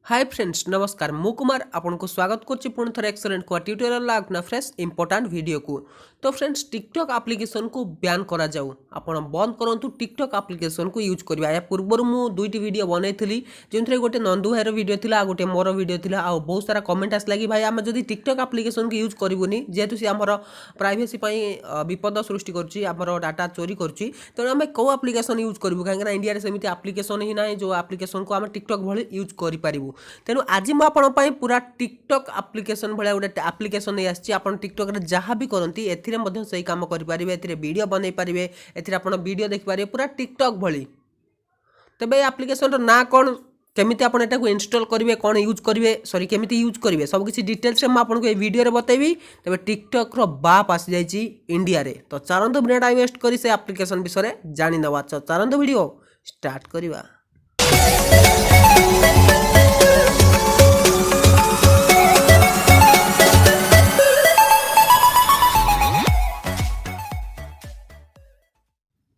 Hi friends नमस्कार मु कुमार आपन को स्वागत करछि पुणी थरे एक्सलेंट को ट्यूटोरियल लागना फ्रेश इंपोर्टेंट वीडियो को। तो फ्रेंड्स टिकटॉक एप्लिकेशन को बैन करा जाऊ आपन बंद करंतु टिकटॉक एप्लिकेशन को यूज करबा। या पूर्व मु दुईटी वीडियो बनैथिली जेंथरे गोटे नंदू भाईर वीडियो थिला आ गोटे मोर वीडियो थिला आ बहुत सारा कमेंट आसला कि भाई आमे जदी टिकटॉक एप्लिकेशन को यूज करबुनी जेतु से हमर प्राइवेसी पई विपद सृष्टि करछि हमर डाटा चोरी करछि त आमे को एप्लिकेशन यूज करबु काहे ना इंडिया रे सेमिति एप्लिकेशन ही नाही जो एप्लिकेशन को आमे टिकटॉक भली यूज करि पारिबु। तेणु आज मुझे पूरा टिकटॉक एप्लिकेशन भाया गोटे एप्लिकेशन नहीं आसी आप टिकटॉक रे जहाँ भी करती एसे कम करेंगे वीडियो बनई पारे एपण वीडियो देखिपारे पूरा टिकटॉक भली। तेज एप्लिकेशन ना कौन केमी आप इनस्टॉल करेंगे कौन यूज करेंगे सॉरी केमी यूज करेंगे सब किसी डिटेल्स मुझे वीडियो बतेबी। तेज टिकटॉक बाप आसी जाइए इंडिया रे। तो चलते बिना टाइम वेस्ट कर एप्लिकेशन विषय जानी नवा। चलते वीडियो स्टार्ट करवा।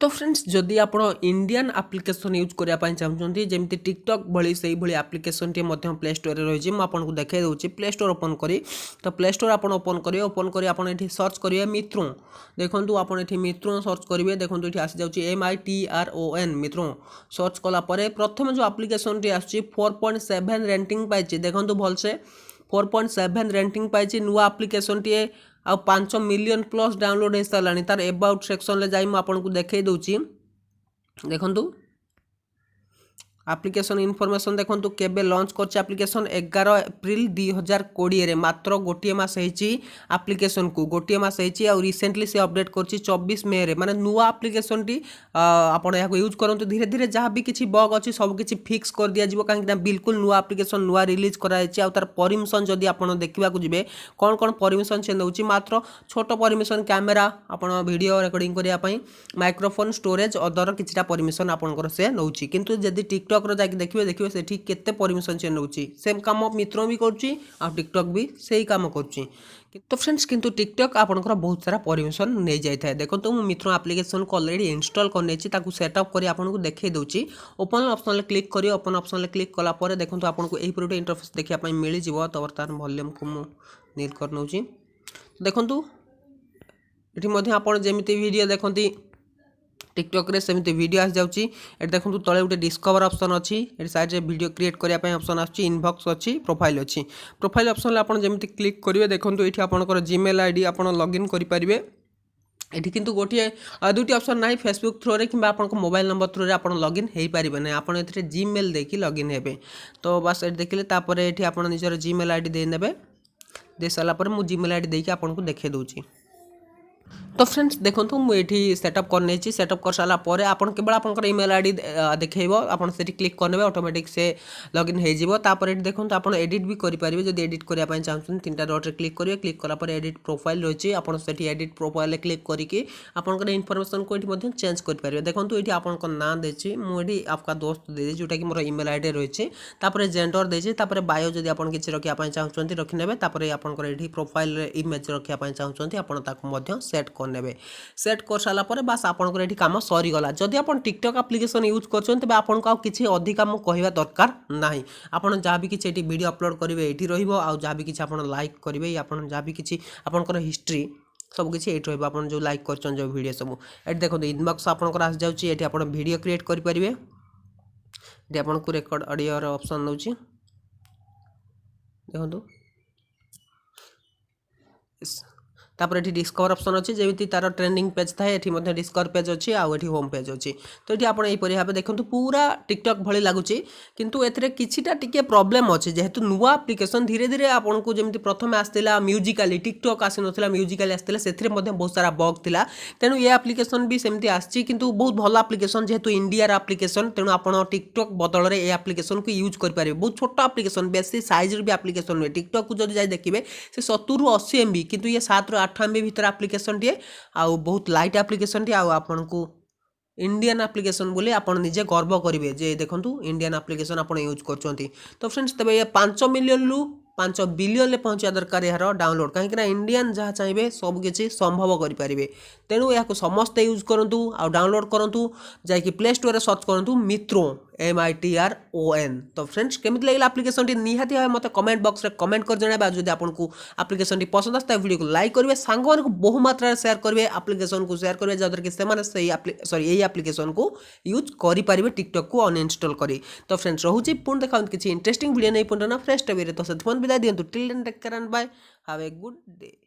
तो फ्रेंड्स जदि आप इंडियन एप्लिकेशन यूज करने चाहते जमी टिकटॉक भली से भाई एप्लिकेशन टी प्ले स्टोर रही आपको देखा दूसरी प्ले स्टोर ओपन करी। तो प्ले स्टोर आप ओपन करेंगे ओपन कर आप सर्च करेंगे मित्रों देखो आप मित्रों सर्च करेंगे देखो ये आसी जाऊँगी MITRON मित्रों सर्च कलापर प्रथम जो एप्लिकेशन टी आस 4.7 रेटिंग पाई देखो भलसे 4.7 रेटिंग पाई नुआ एप्लिकेशन टी आ 5 मिलियन प्लस डाउनलोड हो सारा तार एबाउट सेक्शन ले जाई आपको देखई दूची देखंतु एप्लिकेशन इनफॉरमेशन देखो केबे लॉन्च कर एप्लिकेशन 11 एप्रिल 2020 रे मात्र गोटे मास एप्लिकेशन को गोटे मास रिसेंटली से अपडेट कर 24 मे रे माने नुआ एप्लिकेशन टी आपण या यूज करंतु धीरे धीरे जहाँ भी किसी बग अच्छी सब किसी फिक्स कर दिया जिवो कहीं बिल्कुल नुआ एप्लिकेशन नुआ रिलीज कराई आ तार परमिशन जदि आप देखा जी कौन कौन परमिशन से नौची मात्र छोट परमिशन कैमेरा आप वीडियो रिकॉर्डिंग करने माइक्रोफोन स्टोरेज अदर किछटा परमिशन आपंकर से नौची किंतु जदि टिकटॉक जाकि देखिए से केते परमिशन से नौची सेम काम मित्रों भी करुच्ची आ टिकटॉक भी सही काम करुच्ची। तो फ्रेंड्स किंतु टिकटॉक आपंकर बहुत सारा परमिशन नहीं जाए देखो तो मित्रों एप्लिकेशन को ऑलरेडी इंस्टॉल कर सेटअप कर आपको देखई दूसरी ओपन ऑप्शन क्लिक करी ओपन ऑप्शन क्लिक कलापर देखो आपको यही गोटे इंटरफेस देखा मिल जाव। तो बर्तमान वॉल्यूम को मुझे नील कर नौची देखु ये आप जमी वीडियो देखती टिकटॉक रे सेमती वीडियो आस जाउची एट देखंतु तळे उटे डिस्कवर ऑप्शन अछि एट साइड रे वीडियो क्रिएट करिया पय ऑप्शन आछि इनबॉक्स अछि प्रोफाइल अछि प्रोफाइल ऑप्शन ले आपण जेमती क्लिक करिवे देखंतु एठी आपनकर जीमेल आईडी आपण लॉगिन करि परिबे। एठी किंतु गोटे दुटी ऑप्शन नाही फेसबुक थ्रू रे किबा आपन मोबाइल नंबर थ्रू रे आपण लॉगिन हेई परिबे नै आपण एथरे जीमेल देकी लॉगिन हेबे। तो बस एट देखिले तापर एठी आपण निजर जीमेल आईडी दे नेबे दे साला पर मु जीमेल आईडी देकी आपन को देखे दोची। तो फ्रेंड्स देखो मुझे सेटअप करने सेटअप कर सारा पर आपन केवल आपन ईमेल आईडी देखो आपन से क्लिक करने ऑटोमेटिक से लॉगिन हो तापर देखो आप एडिट भी करेंगे जब एडिट करने चाहते तीन डॉट क्लिक करेंगे क्लिक कलापर एडिट प्रोफाइल रही है आपन से एडिट प्रोफाइल क्लिक करके आपन इनफॉरमेशन को ये चेंज करेंगे। देखो ये आपन ना देती मुझे आपका दोस्त दे जोटा कि मोर ईमेल आईडी रही है जेंडर देती बायो जब आप किसी रखापी चाहते रखिने आपंकर ये प्रोफाइल इमेज रखापी चाहते आपको सेट करने सेट कर सारा पर बास आपंकर ये कम सरीगला। जदि आप टिकटॉक एप्लिकेशन यूज कर तेज आपको किसी अधिक कम कहवा दरकार ना आप जहाँ भी किसी वीडियो अपलोड करेंगे ये रहा भी किसी आप लाइक करेंगे आप जहाँ भी किसी आपंकर हिस्ट्री सब किसी ये रहा जो लाइक कर जो वीडियो सब ये देखो इनबॉक्स आपंकर आस जाऊँगी ये आप वीडियो क्रिएट करेंगे ये आपको रेकर्ड ऑडियो ऑप्शन नौची देखो तापर ये डिस्कवर ऑप्शन अच्छी जमी तार ट्रेंडिंग पेज था ये डिस्कवर पेज अच्छी आउ होम पेज अच्छी। तो ये आप भाव देखो पूरा टिकटॉक भली लगुच किंतु एथरे किछिटा टिके प्रॉब्लम अच्छे जेहेतु नुआ एप्लिकेशन धीरे धीरे आपको जमी प्रथम आसला म्यूजिकाली टिकटॉक आसी नाला म्यूजिकाली आसला से बहुत सारा बग थिला तेणु ये एप्लिकेशन भी सेमती आसी किंतु बहुत भल एप्लिकेशन जेहेतु इंडिया एप्लिकेशन तेणु आप टिकटॉक बदल में ये एप्लिकेशन को यूज करेंगे बहुत छोट एप्लिकेशन बेसी साइज भी एप्लिकेशन नुहे टिकटॉक को जब देखिए से 70 ରୁ 80 MB किंतु ये 7 ରୁ 8 MB भीतर एप्लिकेशन टे आउ बहुत लाइट एप्लिकेशन टे आउ आपन को इंडियन एप्लिकेशन बोले आप निजे गर्व करेंगे जे देखो इंडियन एप्लिकेशन आप यूज कर। तो फ्रेंड्स तब ये 5 मिलियन रू 5 बिलियन ले पहुँचा दरकार यार डाउनलोड कहीं इंडियन जहाँ चाहिए सबकि संभव करेंगे तेणु या समस्ते यूज करूँ आ डाउनलोड करूँ जा प्ले स्टोर सर्च करूँ मित्रों MITRON। तो फ्रेंड्स केमिति लागला एप्लिकेशन टी निहाती भाव मते कमेंट बॉक्स रे कमेंट कर जणाबा। जदि आपनको एप्लिकेशन टी पसंद आस्ता वीडियो को लाइक करिवे, सांग मानको बहु मात्रा रे शेयर करिवे, एप्लिकेशन को शेयर करिवे जदर कि सेमाने सही एई एप्लिकेशन को यूज करि परिबे टिकटॉक को अनइंस्टॉल करी। तो फ्रेंड्स रहूची पुण देखाउन किछि इंटरेस्टिंग वीडियो नै पुण ना फ्रेश वीडियो। तो सतमन विदाय दियंतु till then take care and bye, have a good day.